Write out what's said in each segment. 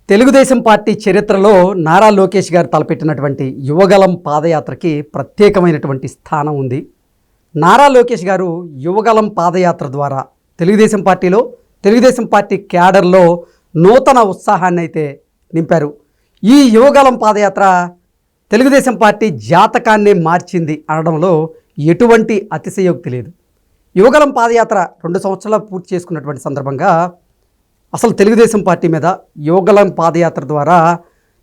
Telugu Desam party చరిత్రలో నారా లోకేష్ గారు తలపెట్టినటువంటి యువగలం పాదయాత్రకి ప్రత్యేకమైనటువంటి స్థానం ఉంది. నారా లోకేష్ గారు యువగలం పాదయాత్ర ద్వారా తెలుగుదేశం పార్టీలో, తెలుగుదేశం పార్టీ క్యాడర్లో నూతన ఉత్సాహాన్ని అయితే నింపారు. ఈ యువగలం పాదయాత్ర తెలుగుదేశం పార్టీ జాతకాన్నే మార్చింది అనడంలో ఎటువంటి అతిశయోక్తి లేదు. యువగలం పాదయాత్ర 2 సంవత్సరాలు పూర్తి చేసుకున్నటువంటి సందర్భంగా అసలు తెలుగుదేశం పార్టీ మీద యువగలం పాదయాత్ర ద్వారా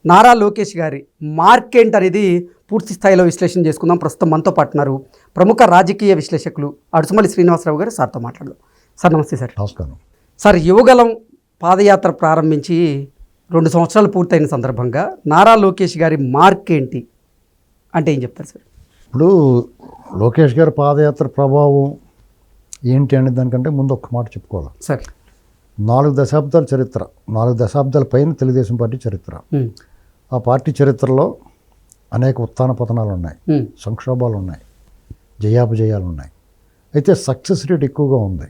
నారా లోకేష్ గారి మార్కెంట్ అనేది పూర్తి స్థాయిలో విశ్లేషణ చేసుకుందాం. ప్రస్తుతం మనతో పాటున్నారు ప్రముఖ రాజకీయ విశ్లేషకులు అడుసుమల్లి శ్రీనివాసరావు గారు. సార్తో మాట్లాడదాం. సార్ నమస్తే. సార్ నమస్కారం. సార్, యువగలం పాదయాత్ర ప్రారంభించి 2 సంవత్సరాలు పూర్తయిన సందర్భంగా నారా లోకేష్ గారి మార్క్ ఏంటి అంటే ఏం చెప్తారు సార్? ఇప్పుడు లోకేష్ గారి పాదయాత్ర ప్రభావం ఏంటి అనే దానికంటే ముందు ఒక్క మాట చెప్పుకోవాలి సార్. 4 దశాబ్దాల చరిత్ర, 4 దశాబ్దాల పైన తెలుగుదేశం పార్టీ చరిత్ర. ఆ పార్టీ చరిత్రలో అనేక ఉత్థాన పతనాలు ఉన్నాయి, సంక్షోభాలు ఉన్నాయి, జయాపజయాలు ఉన్నాయి. అయితే సక్సెస్ రేట్ ఎక్కువగా ఉంది.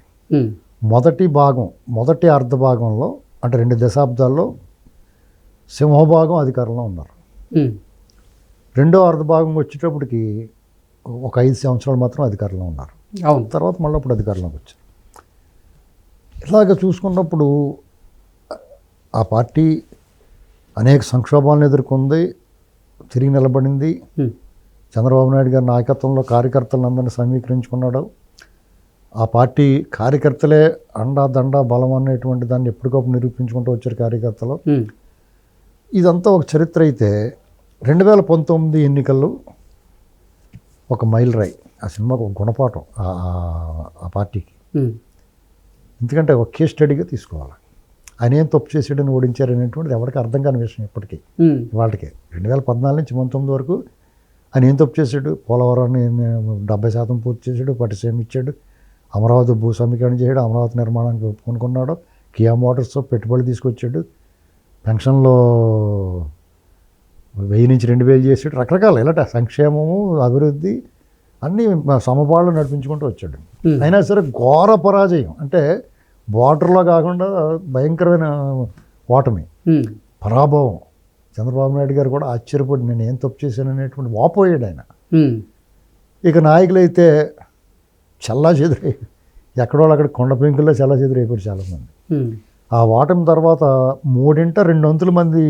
మొదటి అర్ధ భాగంలో అంటే 2 దశాబ్దాల్లో సింహభాగం అధికారంలో ఉన్నారు. రెండో అర్ధ భాగం వచ్చేటప్పటికి ఒక 5 సంవత్సరాలు మాత్రం అధికారంలో ఉన్నారు. తర్వాత మళ్ళీ అప్పుడు అధికారంలోకి వచ్చారు. ఇలాగ చూసుకున్నప్పుడు ఆ పార్టీ అనేక సంక్షోభాలను ఎదుర్కొంది, తిరిగి నిలబడింది. చంద్రబాబు నాయుడు గారి నాయకత్వంలో కార్యకర్తలందరినీ సమీకరించుకున్నాడు. ఆ పార్టీ కార్యకర్తలే అండా దండ బలం అనేటువంటి దాన్ని ఎప్పటికప్పుడు నిరూపించుకుంటూ వచ్చారు కార్యకర్తలు. ఇదంతా ఒక చరిత్ర. అయితే 2019 ఎన్నికల్లో ఒక మైల్ రాయి. ఆ సినిమాకు ఒక గుణపాఠం ఆ పార్టీకి. ఎందుకంటే ఒక కేస్ స్టడీగా తీసుకోవాలి. ఆయన ఏం తప్పు చేసాడని ఓడించారు అనేటువంటిది ఎవరికి అర్థం కాని విషయం ఇప్పటికీ. వాళ్ళకి 2014 నుంచి 2019 వరకు ఆయన ఏం తప్పు చేశాడు? పోలవరాన్ని 70% పూర్తి చేశాడు, పట్టిసీమ ఇచ్చాడు, అమరావతి భూ సమీకరణ చేశాడు, అమరావతి నిర్మాణానికి ఒప్పుకొనుకున్నాడు, కియా మోటార్స్ పెట్టుబడి తీసుకొచ్చాడు, పెన్షన్లో 1000 నుంచి 2000 చేసాడు. రకరకాల ఇలాంటి సంక్షేమము, అభివృద్ధి అన్నీ సమపాళ్ళు నడిపించుకుంటూ వచ్చాడు. అయినా సరే ఘోర పరాజయం, అంటే బార్డర్లో కాకుండా భయంకరమైన ఓటమి, పరాభవం. చంద్రబాబు నాయుడు గారు కూడా ఆశ్చర్యపడి నేను ఏం తప్పు చేశాను అనేటువంటి వాపోయాడు ఆయన. ఇక నాయకులైతే చల్లా చెదురై ఎక్కడో అక్కడ కొండ పెంకుల్లో చల్లా చెదురైపోయారు చాలామంది. ఆ ఓటమి తర్వాత 3/2 మంది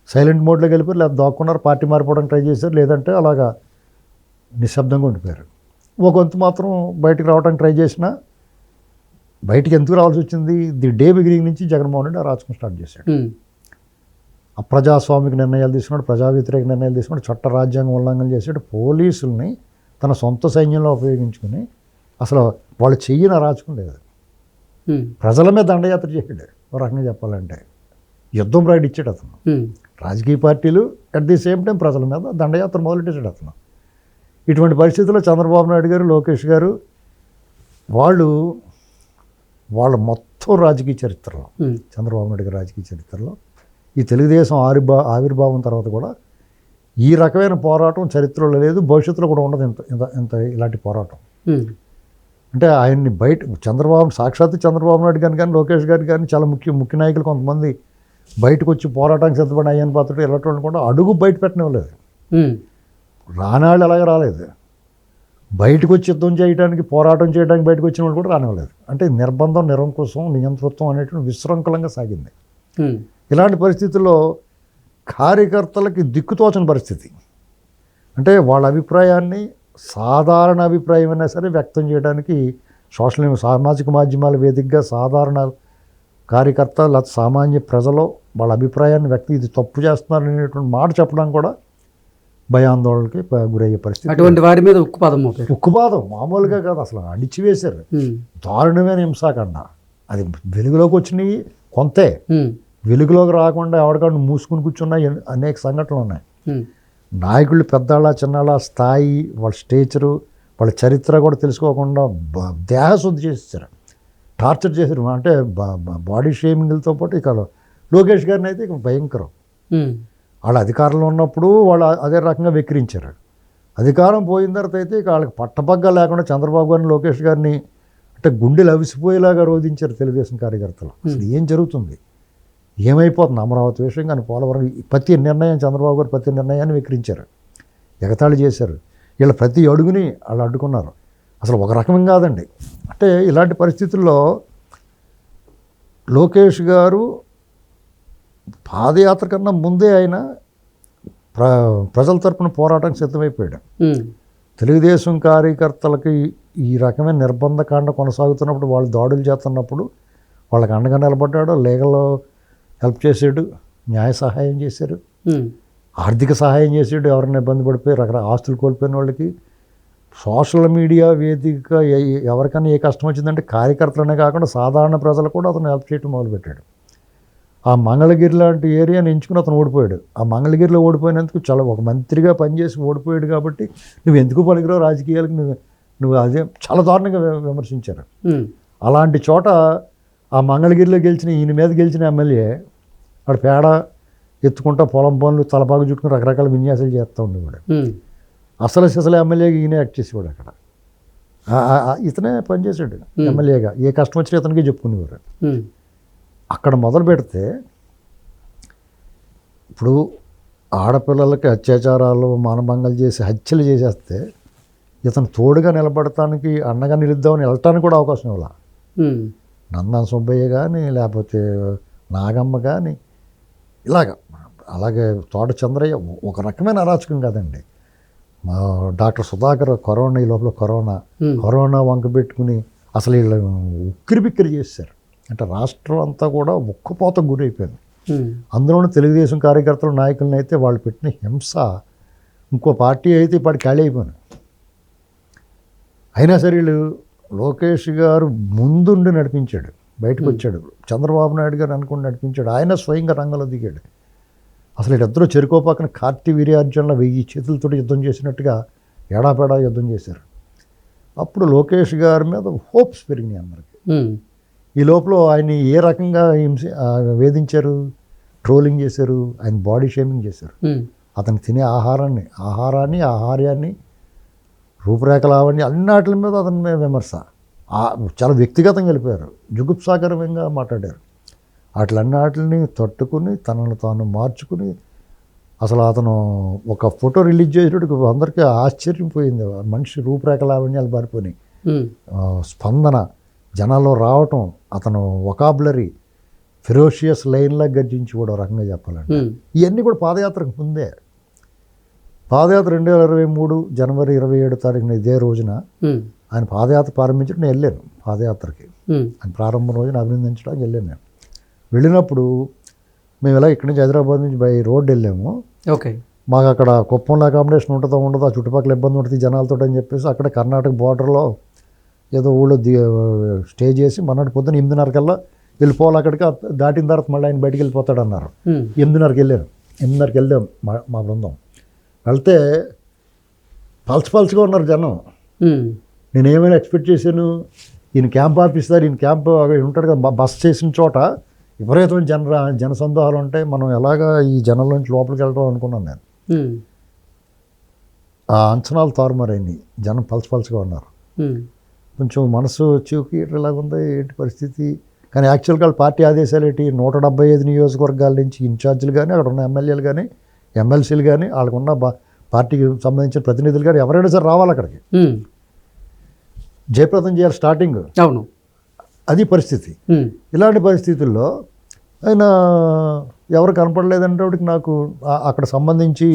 సైలెంట్ మోడ్లోకి వెళ్ళిపోయారు, లేదా దాక్కున్నారు, పార్టీ మారిపోవడానికి ట్రై చేశారు, లేదంటే అలాగా నిశ్శబ్దంగా ఉండిపోయారు. ఒక వంతు మాత్రం బయటకు రావడానికి ట్రై చేసినా బయటికి ఎందుకు రావాల్సి వచ్చింది? ది డే బిగినింగ్ నుంచి జగన్మోహన్ రెడ్డి ఆ రాజకీయం స్టార్ట్ చేశాడు. అప్రజాస్వామిక నిర్ణయాలు తీసుకున్నాడు, ప్రజా వ్యతిరేక నిర్ణయాలు తీసుకున్నాడు, చట్ట రాజ్యాంగం ఉల్లంఘన చేశాడు, పోలీసుల్ని తన సొంత సైన్యంలో ఉపయోగించుకుని అసలు వాళ్ళు చెయ్యని అరాచకం లేదు. ప్రజల మీద దండయాత్ర చేశాడు. ఒక రకంగా చెప్పాలంటే యుద్ధం రైడ్ ఇచ్చాడు అతను. రాజకీయ పార్టీలు అట్ ది సేమ్ టైం ప్రజల మీద దండయాత్ర మొదలెట్టేశాడు అతను. ఇటువంటి పరిస్థితుల్లో చంద్రబాబు నాయుడు గారు, లోకేష్ గారు వాళ్ళ మొత్తం రాజకీయ చరిత్రలో, చంద్రబాబు నాయుడు గారి రాజకీయ చరిత్రలో ఈ తెలుగుదేశం ఆవిర్భావం తర్వాత కూడా ఈ రకమైన పోరాటం చరిత్రలో లేదు, భవిష్యత్తులో కూడా ఉండదు ఇంత ఇలాంటి పోరాటం. అంటే ఆయన్ని సాక్షాత్తు చంద్రబాబు నాయుడు గారిని కానీ, లోకేష్ గారిని కానీ, చాలా ముఖ్య నాయకులు కొంతమంది బయటకు వచ్చి పోరాటానికి సిద్ధపడిన అయ్యన్ పాత్రుడు ఇలాంటి కూడా అడుగు బయట పెట్టనివ్వలేదు. రానాళ్ళు అలాగే రాలేదు. బయటకు వచ్చి యుద్ధం చేయడానికి, పోరాటం చేయడానికి బయటకు వచ్చిన వాళ్ళు కూడా రానివ్వలేదు. అంటే నిర్బంధం, నిరంకుశం, నియంతృత్వం అనేటువంటి విశృంఖలంగా సాగింది. ఇలాంటి పరిస్థితుల్లో కార్యకర్తలకి దిక్కుతోచని పరిస్థితి. అంటే వాళ్ళ అభిప్రాయాన్ని, సాధారణ అభిప్రాయమైనా సరే వ్యక్తం చేయడానికి సామాజిక మాధ్యమాల వేదికగా సాధారణ కార్యకర్త లేదా సామాన్య ప్రజలు వాళ్ళ అభిప్రాయాన్ని ఇది తప్పు చేస్తున్నారు అనేటువంటి మాట చెప్పడం కూడా భయాందోళనకి గురయ్యే పరిస్థితి. అటువంటి వారి మీద ఉక్కుపాదం మామూలుగా కాదు, అసలు అడిచివేశారు. దారుణమైన హింసాకాండ. అది వెలుగులోకి వచ్చినాయి కొంతే, వెలుగులోకి రాకుండా ఎవరికాడు మూసుకుని కూర్చున్న అనేక సంఘటనలు ఉన్నాయి. నాయకులు పెద్దాళ్ళ చిన్నాళ్ళ స్థాయి, వాళ్ళ స్టేచరు, వాళ్ళ చరిత్ర కూడా తెలుసుకోకుండా దేహశుద్ధి చేసేసారు, టార్చర్ చేశారు. అంటే బాడీ షేమింగ్లతో పాటు ఇక లోకేష్ గారిని అయితే ఇక భయంకరం. వాళ్ళ అధికారంలో ఉన్నప్పుడు వాళ్ళు అదే రకంగా వెక్కిరించారు. అధికారం పోయిన తర్వాత అయితే ఇక వాళ్ళకి పట్టపగ్గా లేకుండా చంద్రబాబు గారిని, లోకేష్ గారిని అంటే గుండెలు అవిసిపోయేలాగా రోధించారు తెలుగుదేశం కార్యకర్తలు. అసలు ఏం జరుగుతుంది? ఏమైపోతుంది అమరావతి విషయం కానీ పోలవరం ప్రతి నిర్ణయం చంద్రబాబు గారు ప్రతి నిర్ణయాన్ని విక్రించారు, ఎగతాళి చేశారు. వీళ్ళ ప్రతి అడుగుని వాళ్ళు అడ్డుకున్నారు. అసలు ఒక రకం కాదండి. అంటే ఇలాంటి పరిస్థితుల్లో లోకేష్ గారు పాదయాత్ర కన్నా ముందే ఆయన ప్రజల తరపున పోరాటానికి సిద్ధమైపోయాడు. తెలుగుదేశం కార్యకర్తలకి ఈ రకమైన నిర్బంధకాండ కొనసాగుతున్నప్పుడు, వాళ్ళు దాడులు చేస్తున్నప్పుడు వాళ్ళకి అండగా నిలబడ్డాడు, లీగల్ హెల్ప్ చేసాడు, న్యాయ సహాయం చేశారు, ఆర్థిక సహాయం చేసాడు. ఎవరైనా ఇబ్బంది పడిపోయి రకరకాల ఆస్తులు కోల్పోయిన వాళ్ళకి సోషల్ మీడియా వేదిక ఎవరికైనా ఏ కష్టం వచ్చిందంటే కార్యకర్తలనే కాకుండా సాధారణ ప్రజలు కూడా అతను హెల్ప్ చేయడం మొదలుపెట్టాడు. ఆ మంగళగిరి లాంటి ఏరియాని ఎంచుకుని అతను ఓడిపోయాడు. ఆ మంగళగిరిలో ఓడిపోయినందుకు చాలా ఒక మంత్రిగా పనిచేసి ఓడిపోయాడు కాబట్టి నువ్వు ఎందుకు పనికిరావు రాజకీయాలకు, నువ్వు అదే చాలా దారుణంగా విమర్శించారు. అలాంటి చోట ఆ మంగళగిరిలో గెలిచిన ఈయన మీద గెలిచిన ఎమ్మెల్యే వాడు పేడ ఎత్తుకుంటా పొలం పనులు తలపాకు చుట్టుకుని రకరకాల విన్యాసాలు చేస్తూ ఉండేవాడు. అసలు ఎమ్మెల్యేగా ఈయన యాక్ట్ చేసేవాడు. అక్కడ ఇతనే పనిచేసాడు ఎమ్మెల్యేగా, ఏ కష్టం వచ్చినా ఇతనికే చెప్పుకునేవారు. అక్కడ మొదలు పెడితే ఇప్పుడు ఆడపిల్లలకి అత్యాచారాలు మానభంగాలు చేసి హత్యలు చేసేస్తే ఇతను తోడుగా నిలబడటానికి అండగా నిలుద్దామని వెళ్ళటానికి కూడా అవకాశం ఇవ్వాలి. నందన్ సుబ్బయ్య కానీ లేకపోతే నాగమ్మ కానీ అలాగే తోట చంద్రయ్య ఒక రకమైన అరాచకం కాదండి. డాక్టర్ సుధాకర్ కరోనా, ఈ లోపల కరోనా వంక పెట్టుకుని అసలు వీళ్ళు ఉక్కిరి బిక్కిరి చేశారు. అంటే రాష్ట్రం అంతా కూడా ఉక్కపోత గురైపోయింది. అందులోనూ తెలుగుదేశం కార్యకర్తలు నాయకులను అయితే వాళ్ళు పెట్టిన హింస ఇంకో పార్టీ అయితే ఇప్పటి ఖాళీ అయిపోయింది. అయినా సరే వీళ్ళు లోకేష్ గారు ముందుండి నడిపించాడు, బయటకు వచ్చాడు. చంద్రబాబు నాయుడు గారు అనుకుని నడిపించాడు. ఆయన స్వయంగా రంగంలో దిగాడు. అసలు వీళ్ళిద్దరూ చెరుకో పక్కన కార్తీ వీర్యార్జునంలో 1000 చేతులతో యుద్ధం చేసినట్టుగా ఏడాపేడా యుద్ధం చేశారు. అప్పుడు లోకేష్ గారి మీద హోప్స్ పెరిగినాయి అందరికీ. ఈ లోపల ఆయన ఏ రకంగా వేధించారు, ట్రోలింగ్ చేశారు, ఆయన బాడీ షేమింగ్ చేశారు. అతను తినే ఆహార్యాన్ని రూపురేఖలావన్నీ అన్నిటి మీద అతని మీద విమర్శ, చాలా వ్యక్తిగతంగా వెళ్ళిపోయారు, జుగుప్సాకరంగా మాట్లాడారు. వాటిని తట్టుకుని తనను తాను మార్చుకుని అసలు అతను ఒక ఫోటో రిలీజ్ చేసేటప్పుడు అందరికీ ఆశ్చర్యం పోయింది. మనిషి రూపురేఖలావణ్యాలు మారిపోయినాయి, స్పందన జనాల్లో రావటం, అతను వొకాబులరీ ఫెరోషియస్ లైన్లా గర్జించి కూడా రకంగా చెప్పాలంటే ఇవన్నీ కూడా పాదయాత్రకు ముందే. పాదయాత్ర 2023 జనవరి 27 తారీఖున ఇదే రోజున ఆయన పాదయాత్ర ప్రారంభించడం నేను వెళ్ళాను. పాదయాత్రకి ఆయన ప్రారంభం రోజున అభినందించడానికి వెళ్ళాను. నేను వెళ్ళినప్పుడు మేము ఇలా ఇక్కడి నుంచి హైదరాబాద్ నుంచి బై రోడ్ వెళ్ళాము. ఓకే, మాకు అక్కడ కుప్పంలో అకామిడేషన్ ఉంటుందో ఉండదో, ఆ చుట్టుపక్కల ఇబ్బంది ఉంటుంది జనాలతో అని చెప్పేసి అక్కడ కర్ణాటక బార్డర్లో ఏదో ఊళ్ళో స్టే చేసి మన్నాడు పొద్దున్న 8:30 వెళ్ళిపోవాలి. అక్కడికి దాటిన తర్వాత మళ్ళీ ఆయన బయటికి వెళ్ళిపోతాడు అన్నారు. 8:30 వెళ్ళాను. 8:30 వెళ్ళాం మా బృందం. వెళ్తే పల్స్గా ఉన్నారు జనం. నేను ఏమైనా ఎక్స్పెక్ట్ చేశాను, ఈయన క్యాంప్ ఆఫీసర్, ఈయన క్యాంప్ ఉంటాడు కదా, బస్ చేసిన చోట విపరీతమైన జనసందోహాలు ఉంటాయి. మనం ఎలాగా ఈ జనంలోంచి లోపలికి వెళ్ళడం అనుకున్నాను నేను. ఆ అంచనాలు తారుమారైంది. జనం పల్స్గా ఉన్నారు. కొంచెం మనసు చూకి ఇలాగుంది ఏంటి పరిస్థితి. కానీ యాక్చువల్గా పార్టీ ఆదేశాలు ఏంటి, 175 నియోజకవర్గాల నుంచి ఇన్ఛార్జీలు కానీ, అక్కడ ఉన్న ఎమ్మెల్యేలు కానీ, ఎమ్మెల్సీలు కానీ, వాళ్ళకున్న పార్టీకి సంబంధించిన ప్రతినిధులు కానీ ఎవరైనా సరే రావాలి అక్కడికి, జయప్రదం చేయాలి స్టార్టింగ్. అవును, అది పరిస్థితి. ఇలాంటి పరిస్థితుల్లో ఆయన ఎవరు కనపడలేదంటే నాకు అక్కడ సంబంధించి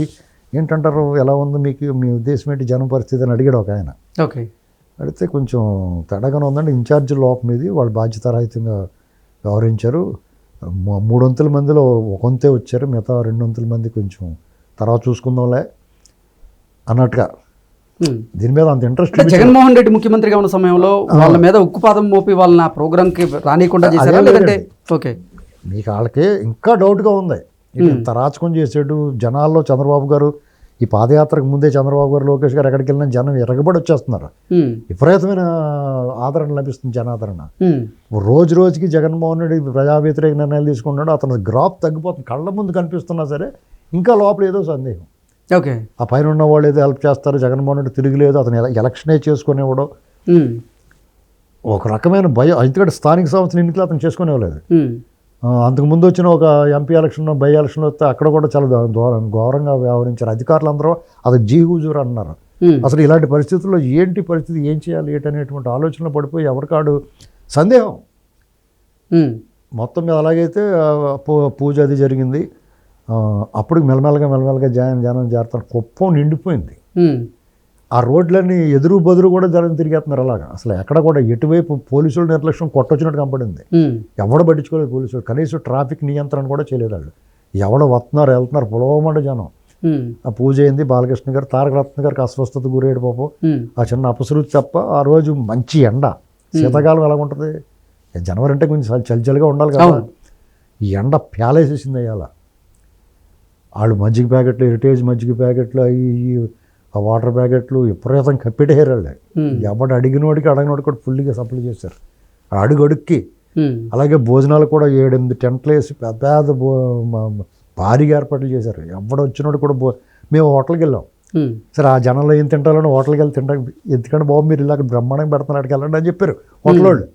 ఏంటంటారు, ఎలా ఉంది మీకు, మీ ఉద్దేశం ఏంటి, జనం పరిస్థితి అని అడిగాడు ఒక ఆయన. ఓకే, అడిగితే కొంచెం తేడాగానే ఉందండి, ఇన్ఛార్జి లోపం ఇది, వాళ్ళు బాధ్యతారహితంగా వ్యవహరించారు. 300 మందిలో 1 వంతే వచ్చారు, మిగతా 200 మంది కొంచెం తర్వాత చూసుకుందాంలే అన్నట్టుగా. దీని మీద అంత ఇంట్రెస్ట్. జగన్మోహన్ రెడ్డి ముఖ్యమంత్రిగా ఉన్న సమయంలో వాళ్ళ మీద ఉక్కుపాదం మోపి వాళ్ళని ఆ ప్రోగ్రామ్కి రానియకుండా చేశారా లేదంటే? ఓకే, మీకు వాళ్ళకి ఇంకా డౌట్గా ఉంది, ఇంత రాచకం చేసాడు జనాల్లో. చంద్రబాబు గారు ఈ పాదయాత్రకు ముందే చంద్రబాబు గారు, లోకేష్ గారు ఎక్కడికి వెళ్ళినా జనం ఎరగబడి వచ్చేస్తున్నారు. విపరీతమైన ఆదరణ లభిస్తుంది, జనాదరణ. రోజు రోజుకి జగన్మోహన్ రెడ్డి ప్రజా వ్యతిరేక నిర్ణయాలు తీసుకుంటున్నాడు. అతను గ్రాఫ్ తగ్గిపోతుంది, కళ్ళ ముందు కనిపిస్తున్నా సరే ఇంకా లోపల ఏదో సందేహం. ఓకే, ఆ పైన ఉన్న వాళ్ళు ఏదో హెల్ప్ చేస్తారు, జగన్మోహన్ రెడ్డి తిరిగిలేదు, అతను ఎలక్షనే చేసుకునేవాడు. ఒక రకమైన భయం, ఎందుకంటే స్థానిక సంస్థల ఎన్నికలు అతను చేసుకునేవాలేదు. అంతకుముందు వచ్చిన ఒక ఎంపీ ఎలక్షన్ బై ఎలక్షన్ వస్తే అక్కడ కూడా చాలా ఘోరంగా వ్యవహరించారు అధికారులందరూ. అది జీహుజూర్ అన్నారు. అసలు ఇలాంటి పరిస్థితుల్లో ఏంటి పరిస్థితి, ఏం చేయాలి ఏంటనేటువంటి ఆలోచనలో పడిపోయి ఎవరికాడు సందేహం. మొత్తం మీద అలాగైతే పూజ అది జరిగింది. అప్పుడు మెల్లమెల్లగా జనం చేరుతారు. కుప్పం నిండిపోయింది. ఆ రోడ్లన్నీ ఎదురు బదురు కూడా జనం తిరిగేస్తున్నారు. అలాగా అసలు ఎక్కడ కూడా ఎటువైపు పోలీసుల నిర్లక్ష్యం కొట్టొచ్చినట్టు కనపడింది. ఎవడ పట్టించుకోలేదు పోలీసులు. కనీసం ట్రాఫిక్ నియంత్రణ కూడా చేయలేదు వాళ్ళు. ఎవడ వస్తున్నారు వెళ్తున్నారు పొలవమంట జనం. ఆ పూజ అయింది. బాలకృష్ణ గారు తారక రత్న గారికి అస్వస్థత గురయ్యాడు పాపం. ఆ చిన్న అపశృతి తప్ప ఆ రోజు మంచి ఎండ. శీతాకాలం ఎలా ఉంటుంది, జనవరి అంటే కొంచెం చలిచలిగా ఉండాలి కదా. ఈ ఎండ ప్యాలేసేసింది అయ్యాల. వాళ్ళు మజ్జిగ ప్యాకెట్లు, హెరిటేజ్ మజ్జిగ ప్యాకెట్లు, ఆ వాటర్ ప్యాకెట్లు విపరీతం కప్పెట్టేయారు వాళ్ళు. ఎవడు అడిగినోడికి అడగినోడికి కూడా ఫుల్గా సప్లై చేశారు అడుగుకి. అలాగే భోజనాలు కూడా 7-8 టెంట్లు వేసి పెద్ద భారీగా ఏర్పాట్లు చేశారు. ఎవడు వచ్చినోడు కూడా మేము హోటల్కి వెళ్ళాం. సరే ఆ జనంలో ఏం తింటాలని హోటల్కి వెళ్ళి తింటాం. ఎందుకంటే బాబు మీరు ఇలా బ్రహ్మాండంగా పెడుతున్నారు అక్కడికి వెళ్ళండి అని చెప్పారు హోటల్ వాళ్ళు.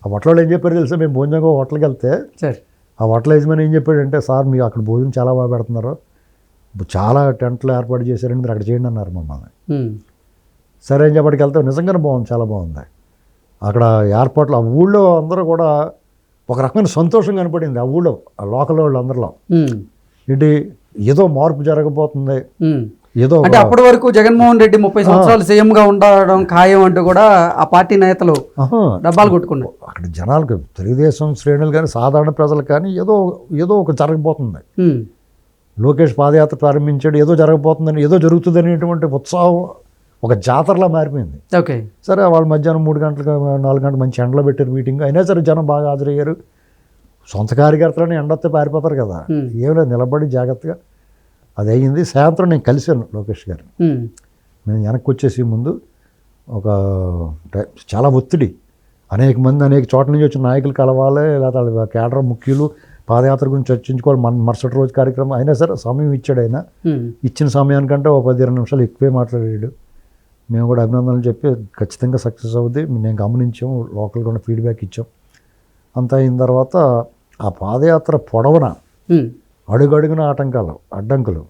ఆ హోటల్ వాళ్ళు ఏం చెప్పారు తెలుసా, మేము భోజనంగా హోటల్కి వెళ్తే ఆ హోటల్ యజమాని ఏం చెప్పాడంటే, సార్ మీరు అక్కడ భోజనం చాలా బాగా పెడుతున్నారు, చాలా టెంట్లు ఏర్పాటు చేశారండి, మీరు అక్కడ చేయండి అన్నారు మమ్మల్ని. సరే అని చెప్పటికి వెళ్తే నిజంగానే బాగుంది, చాలా బాగుంది. అక్కడ ఏర్పాట్లు ఆ ఊళ్ళో అందరూ కూడా ఒక రకమైన సంతోషం కనపడింది. ఆ ఊళ్ళో ఆ లోకల్ వాళ్ళు అందరిలో ఏంటి ఏదో మార్పు జరగబోతుంది. ఏదో అంటే అప్పటి వరకు జగన్మోహన్ రెడ్డి 30 సంవత్సరాలు సీఎంగా ఉండడం ఖాయం అంటూ కూడా ఆ పార్టీ నేతలు డబ్బాలు కొట్టుకున్నారు. అక్కడ జనాలకు తెలుగుదేశం శ్రేణులు కానీ సాధారణ ప్రజలు కానీ ఏదో ఒక జరగబోతుంది. లోకేష్ పాదయాత్ర ప్రారంభించాడు, ఏదో జరగబోతుందని, ఏదో జరుగుతుంది అనేటువంటి ఉత్సాహం ఒక జాతరలా మారిపోయింది. ఓకే, సరే వాళ్ళు మధ్యాహ్నం 3 గంటలకు 4 గంటలు మంచి ఎండలో పెట్టారు మీటింగ్. అయినా సరే జనం బాగా హాజరయ్యారు. సొంత కార్యకర్తలని ఎండొస్తే పారిపోతారు కదా, ఏం లేదు నిలబడి జాగ్రత్తగా అది అయ్యింది. సాయంత్రం నేను కలిశాను లోకేష్ గారిని. నేను వెనక్కి వచ్చేసి ముందు ఒక చాలా ఒత్తిడి, అనేక మంది అనేక చోట్ల నుంచి వచ్చిన నాయకులు కలవాలి, లేదా వాళ్ళ కేడర్ ముఖ్యులు పాదయాత్ర గురించి చర్చించుకోవాలి. మరుసటి రోజు కార్యక్రమం. అయినా సరే సమయం ఇచ్చాడు ఆయన. ఇచ్చిన సమయానికంటే ఒక 10-20 నిమిషాలు ఎక్కువే మాట్లాడాడు. మేము కూడా అభినందనలు చెప్పి ఖచ్చితంగా సక్సెస్ అవుద్ది నేను గమనించాం, లోకల్గా ఉన్న ఫీడ్బ్యాక్ ఇచ్చాం. అంతా అయిన తర్వాత ఆ పాదయాత్ర పొడవున అడుగడుగున అడ్డంకులు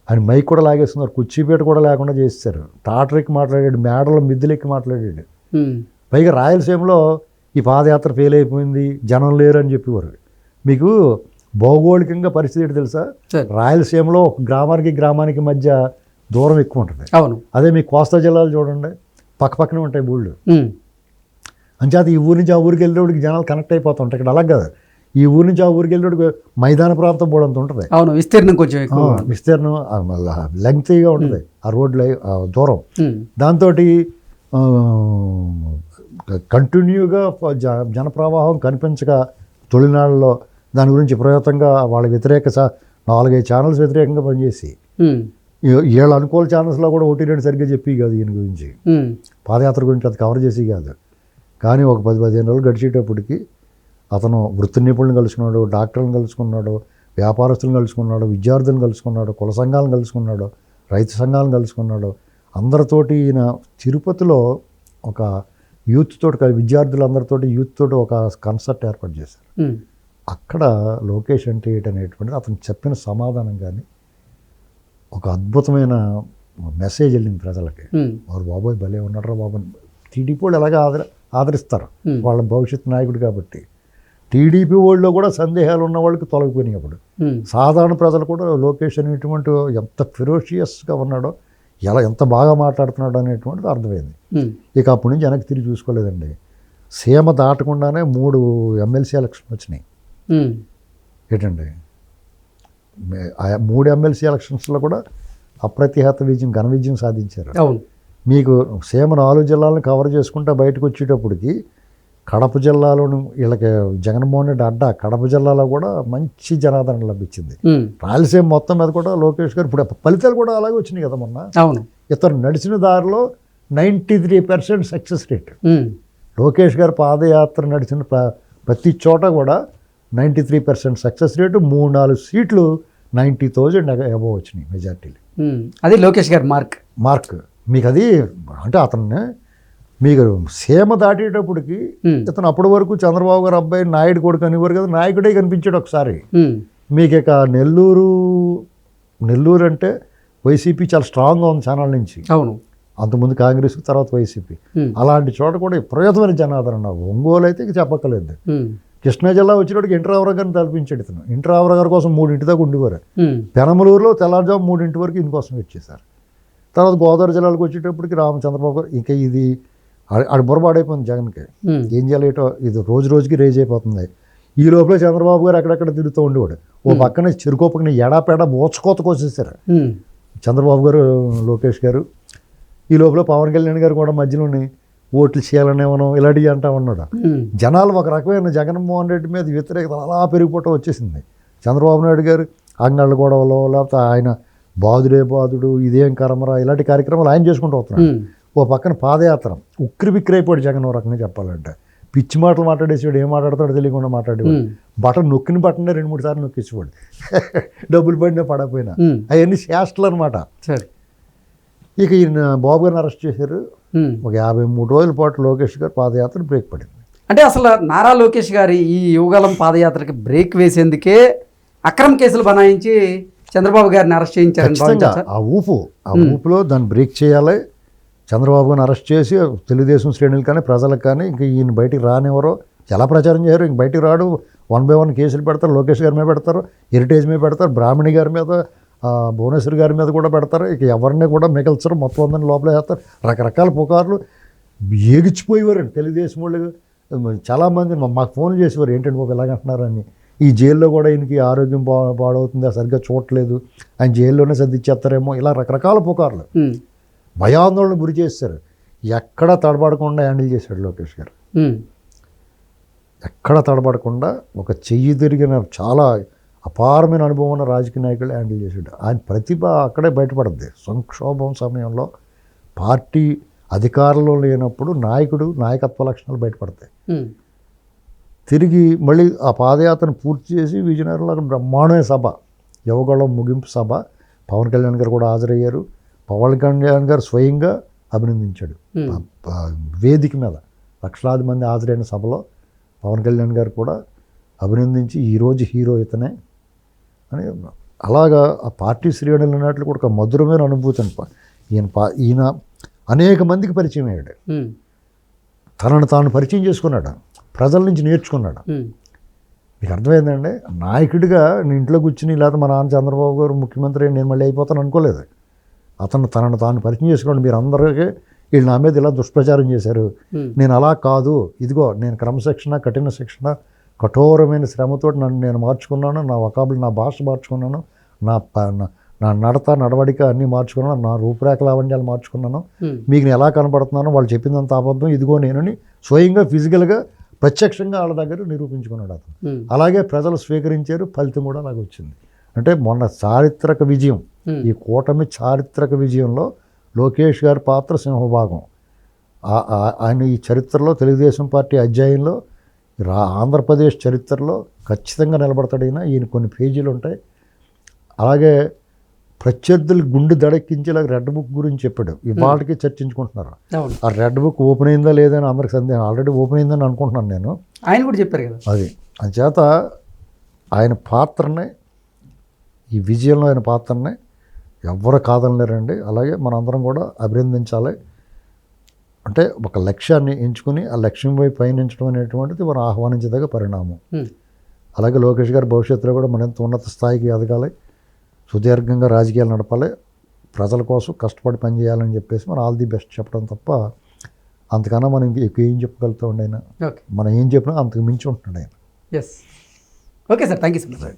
ఆయన మైక్ కూడా లాగేస్తున్నారు, కుర్చీపేట కూడా లేకుండా చేస్తారు. టాటరెక్కి మాట్లాడాడు, మేడలో మిద్దెలెక్కి మాట్లాడాడు. పైగా రాయలసీమలో ఈ పాదయాత్ర ఫెయిల్ అయిపోయింది, జనం లేరు అని చెప్పేవారు. మీకు భౌగోళికంగా పరిస్థితి ఏంటి తెలుసా, రాయలసీమలో ఒక గ్రామానికి మధ్య దూరం ఎక్కువ ఉంటుంది. అవును, అదే మీ కోస్తా జిల్లాలు చూడండి, పక్కనే ఉంటాయి ఊళ్ళు. అంచేత ఈ ఊరి నుంచి ఆ ఊరికి వెళ్ళేవాడికి జనాలు కనెక్ట్ అయిపోతుంటాయి. ఇక్కడ అలా కాదు, ఈ ఊరి నుంచి ఆ ఊరికి వెళ్ళేవాడికి మైదాన ప్రాంతం పోవడంత ఉంటుంది. అవును, విస్తీర్ణం కొంచెం ఎక్కువ, విస్తీర్ణం లెంగ్తీగా ఉంటుంది ఆ రోడ్ల దూరం. దాంతో కంటిన్యూగా జనప్రవాహం కనిపించక తొలినాళ్ళలో దాని గురించి విపరీతంగా వాళ్ళ వ్యతిరేక 4-5 ఛానల్స్ వ్యతిరేకంగా పనిచేసి వీళ్ళ అనుకూల ఛానల్స్లో కూడా 1-2 సరిగ్గా చెప్పి కాదు ఈయన గురించి, పాదయాత్ర గురించి అది కవర్ చేసి కాదు. కానీ ఒక 10-15 రోజులు గడిచేటప్పటికి అతను వృత్తి నిపుణులను కలుసుకున్నాడు, డాక్టర్లను కలుసుకున్నాడు, వ్యాపారస్తులను కలుసుకున్నాడు, విద్యార్థులను కలుసుకున్నాడు, కుల సంఘాలను కలుసుకున్నాడు, రైతు సంఘాలను కలుసుకున్నాడు. అందరితోటి ఈయన తిరుపతిలో ఒక యూత్ తోటి, విద్యార్థులందరితోటి యూత్ తోటి ఒక కన్సర్ట్ ఏర్పాటు చేశారు. అక్కడ లోకేష్ అంటే ఏంటనేటువంటిది అతను చెప్పిన సమాధానం కానీ ఒక అద్భుతమైన మెసేజ్ వెళ్ళింది ప్రజలకి. వారు బాబోయ్ భలే ఉన్నారా బాబు, టీడీపీ వాళ్ళు ఎలాగ ఆదరిస్తారు వాళ్ళ భవిష్యత్ నాయకుడు కాబట్టి. టీడీపీ వాళ్ళలో కూడా సందేహాలు ఉన్న వాళ్ళకి తొలగిపోయినాయి. అప్పుడు సాధారణ ప్రజలు కూడా లోకేష్ అనేటువంటి ఎంత ఫిరోషియస్గా ఉన్నాడో, ఎంత బాగా మాట్లాడుతున్నాడు అనేటువంటిది అర్థమైంది. ఇక అప్పటి నుంచి వెనక్కి తిరిగి చూసుకోలేదండి. సీమ దాటకుండానే 3 ఎమ్మెల్సీ ఎలక్షన్ వచ్చినాయి. ఏంటండి, ఆ 3 ఎమ్మెల్సీ ఎలక్షన్స్లో కూడా అప్రతిహత ఘన విజయం సాధించారు. మీకు సీమ 4 జిల్లాలను కవర్ చేసుకుంటా బయటకు వచ్చేటప్పటికి కడప జిల్లాలోని వీళ్ళకి జగన్మోహన్ రెడ్డి అడ్డా కడప జిల్లాలో కూడా మంచి జనాదరణ లభించింది. రాయలసీమ మొత్తం మీద కూడా లోకేష్ గారు ఇప్పుడు ఫలితాలు కూడా అలాగే వచ్చినాయి కదా మొన్న. అవును, ఇతను నడిచిన దారిలో 93% సక్సెస్ రేట్. లోకేష్ గారు పాదయాత్ర నడిచిన ప్రతి చోట కూడా 93% సక్సెస్ రేటు, 3-4 సీట్లు 90,000 అబవ్ వచ్చినాయి మెజార్టీలు. అది లోకేష్ గారి మార్క్. మీకు అది అంటే అతన్ని మీకు సీమ దాటేటప్పటికి ఇతను అప్పటి వరకు చంద్రబాబు గారు అబ్బాయి నాయుడు కొడుకు అనేవారు కదా, నాయకుడే కనిపించాడు ఒకసారి. మీకు ఇక నెల్లూరు అంటే వైసీపీ చాలా స్ట్రాంగ్గా ఉంది ఛానల్ నుంచి. అవును, అంతకుముందు కాంగ్రెస్, తర్వాత వైసీపీ. అలాంటి చోట కూడా విపరీతమైన జనాదరణ. ఒంగోలు అయితే ఇక చెప్పక్కర్లేదు. కృష్ణా జిల్లా వచ్చినప్పటికి ఎన్టీ రామారావు గారిని తలపించాడు ఇతను. ఎన్టీ రామారావు గారి కోసం 3 దాకా ఉండేవారు. పెనమలూరులో తెల్లారుజాము 3 వరకు ఇందుకోసం వచ్చేసారు. తర్వాత గోదావరి జిల్లాలకు వచ్చేటప్పటికి చంద్రబాబు గారు ఇంకా ఇది ఆడి బుర్రబాడైపోయింది జగన్కి. ఏం చేయలేటో ఇది రోజుకి రేజ్ అయిపోతుంది. ఈ లోపల చంద్రబాబు గారు అక్కడక్కడ తిరుగుతూ ఉండేవాడు. ఓ పక్కన చెరుకోపక్కన ఎడాపేడ మోచకోతకు వచ్చేసారు చంద్రబాబు గారు, లోకేష్ గారు. ఈ లోపల పవన్ కళ్యాణ్ గారు కూడా మధ్యలోని ఓట్లు చేయాలనే మనం ఇలాంటివి అంటా ఉన్నాడు. జనాలు ఒక రకమైన జగన్మోహన్ రెడ్డి మీద వ్యతిరేకత అలా పెరిగిపోవటం వచ్చేసింది. చంద్రబాబు నాయుడు గారు అంగళ్ళ గొడవలో, లేకపోతే ఆయన బాధుడు ఇదేం కరమరా ఇలాంటి కార్యక్రమాలు ఆయన చేసుకుంటూ వస్తున్నాడు. ఓ పక్కన పాదయాత్ర ఉక్కిరి బిక్కిరి అయిపోయాడు జగన్. ఓ రకంగా చెప్పాలంటే పిచ్చి మాటలు మాట్లాడేసేవాడు, ఏం మాట్లాడతాడో తెలియకుండా మాట్లాడేవాడు. బటన్ నొక్కిన బటన్నే 2-3 సార్లు నొక్కేసేవాడు, డబ్బులు పడినా పడకపోయినా. అవన్నీ శాస్త్రాలు అనమాట. ఇక ఈయన బాబు గారిని అరెస్ట్ చేశారు. ఒక 53 రోజుల పాటు లోకేష్ గారు పాదయాత్ర బ్రేక్ పడింది. అంటే అసలు నారా లోకేష్ గారి ఈ యువగలం పాదయాత్రకి బ్రేక్ వేసేందుకే అక్రమ కేసులు బనాయించి చంద్రబాబు గారిని అరెస్ట్ చేయించారని భావించవచ్చా? ఆ ఊపులో దాన్ని బ్రేక్ చేయాలి. చంద్రబాబు గారిని అరెస్ట్ చేసి తెలుగుదేశం శ్రేణులు కానీ ప్రజలకు కానీ ఇంకా ఈయన బయటికి రానివ్వరో, ఎలా ప్రచారం చేయరు, ఇంక బయటికి రాడు. 1 by 1 కేసులు పెడతారు. లోకేష్ గారి మీద పెడతారు, హెరిటేజ్ మీద పెడతారు, బ్రాహ్మణి గారి మీద, భువనేశ్వర్ గారి మీద కూడా పెడతారు. ఇక ఎవరిని కూడా మిగల్చరు, మొత్తం అందరిని లోపల వేస్తారు. రకరకాల పుకార్లు ఏగిచ్చిపోయేవారండి తెలుగుదేశం వాళ్ళు. చాలామంది మాకు ఫోన్లు చేసేవారు, ఏంటంటే బాబు ఇలాగంటున్నారని. ఈ జైల్లో కూడా ఈయనకి ఆరోగ్యం పాడవుతుంది, సరిగ్గా చూడట్లేదు, ఆయన జైల్లోనే సర్దిచ్చేస్తారేమో, ఇలా రకరకాల పుకార్లు భయాందోళన గురి చేస్తారు. ఎక్కడా తడబడకుండా హ్యాండిల్ చేశాడు లోకేష్ గారు. ఎక్కడా తడబడకుండా ఒక చెయ్యి తిరిగిన చాలా అపారమైన అనుభవం ఉన్న రాజకీయ నాయకులు హ్యాండిల్ చేశాడు. ఆయన ప్రతిభ అక్కడే బయటపడుద్ది. సంక్షోభం సమయంలో పార్టీ అధికారంలో లేనప్పుడు నాయకత్వ లక్షణాలు బయటపడతాయి. తిరిగి మళ్ళీ ఆ పాదయాత్రను పూర్తి చేసి విజయనగరంలో బ్రహ్మాండమైన సభ, యువగళం ముగింపు సభ. పవన్ కళ్యాణ్ గారు కూడా హాజరయ్యారు. పవన్ కళ్యాణ్ గారు స్వయంగా అభినందించాడు వేదిక మీద. లక్షలాది మంది హాజరైన సభలో పవన్ కళ్యాణ్ గారు కూడా అభినందించి ఈరోజు హీరో ఇతనే అని. అలాగా ఆ పార్టీ శ్రేణులు అన్నట్లు కూడా ఒక మధురమైన అనుభూతి. ఈయన అనేక మందికి పరిచయం అయ్యాడు. తనను తాను పరిచయం చేసుకున్నాడు, ప్రజల నుంచి నేర్చుకున్నాడు. మీకు అర్థమైందండి, నాయకుడిగా నేను ఇంట్లో కూర్చుని లేకపోతే మా నాన్న చంద్రబాబు గారు ముఖ్యమంత్రి నేను మళ్ళీ అయిపోతాను అనుకోలేదు. అతను తనను తాను పరిచయం చేసుకున్నాడు. మీరు అందరికీ వీళ్ళు నా మీద ఇలా దుష్ప్రచారం చేశారు, నేను అలా కాదు, ఇదిగో నేను క్రమశిక్షణ, కఠిన శిక్షణ, కఠోరమైన శ్రమతో నేను మార్చుకున్నాను, నా వకాబులు, నా భాష మార్చుకున్నాను, నా నడవడిక అన్నీ మార్చుకున్నాను, నా రూపురేఖ లావణ్యాలు మార్చుకున్నాను, మీకు నేను ఎలా కనపడుతున్నాను, వాళ్ళు చెప్పిందంత అబద్ధం, ఇదిగో నేనని స్వయంగా ఫిజికల్గా ప్రత్యక్షంగా వాళ్ళ దగ్గర నిరూపించుకున్నాడు అతను. అలాగే ప్రజలు స్వీకరించారు, ఫలితం కూడా అలాగే వచ్చింది. అంటే మొన్న చారిత్రక విజయం, ఈ కూటమి చారిత్రక విజయంలో లోకేష్ గారి పాత్ర సింహభాగం. ఆయన ఈ చరిత్రలో, తెలుగుదేశం పార్టీ అధ్యాయంలో, ఆంధ్రప్రదేశ్ చరిత్రలో ఖచ్చితంగా నిలబడతాడు. ఈయన కొన్ని పేజీలు ఉంటాయి. అలాగే ప్రత్యర్థులు గుండె దడెక్కించేలా రెడ్ బుక్ గురించి చెప్పాడు. ఇవాళకి చర్చించుకుంటున్నారు. ఆ రెడ్ బుక్ ఓపెన్ అయిందా లేదని అందరికి సందేహం. ఆల్రెడీ ఓపెన్ అయిందని అనుకుంటున్నాను నేను. ఆయన కూడా చెప్పారు కదా అది. అందుచేత ఆయన పాత్రనే, ఈ విజయంలో ఆయన పాత్రనే ఎవరు కాదనలేరండి. అలాగే మనందరం కూడా అభినందించాలి. అంటే ఒక లక్ష్యాన్ని ఎంచుకుని ఆ లక్ష్యం వైపు పయనించడం అనేటువంటిది మనం ఆహ్వానించదగ్గ పరిణామం. అలాగే లోకేష్ గారి భవిష్యత్తులో కూడా మరింత ఉన్నత స్థాయికి ఎదగాలి, సుదీర్ఘంగా రాజకీయాలు నడపాలి, ప్రజల కోసం కష్టపడి పనిచేయాలని చెప్పేసి మనం ఆల్ ది బెస్ట్ చెప్పడం తప్ప అంతకన్నా మనం ఎక్కువ ఏం చెప్పగలుగుతూ ఉండే ఆయన. మనం ఏం చెప్పినా అంతకు మించి ఉంటున్నాడు ఆయన. Yes, okay sir, thank you so much.